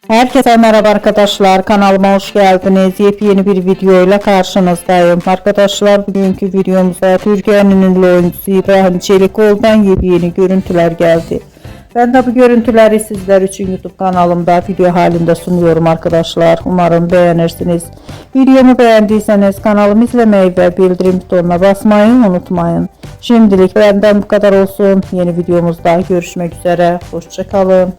Herkese merhaba arkadaşlar, kanalıma hoş geldiniz. Yepyeni bir video ile karşınızdayım. Arkadaşlar, bugünkü videomuzda Türkiye'nin ünlü oyuncusu İbrahim Çelikoğlu'dan yepyeni görüntüler geldi. Ben de bu görüntüleri sizler için YouTube kanalımda video halinde sunuyorum arkadaşlar. Umarım beğenirsiniz. Videomu beğendiyseniz kanalımı izlemeyi ve bildirim butonuna basmayı unutmayın. Şimdilik benden bu kadar olsun. Yeni videomuzda görüşmek üzere. Hoşça kalın.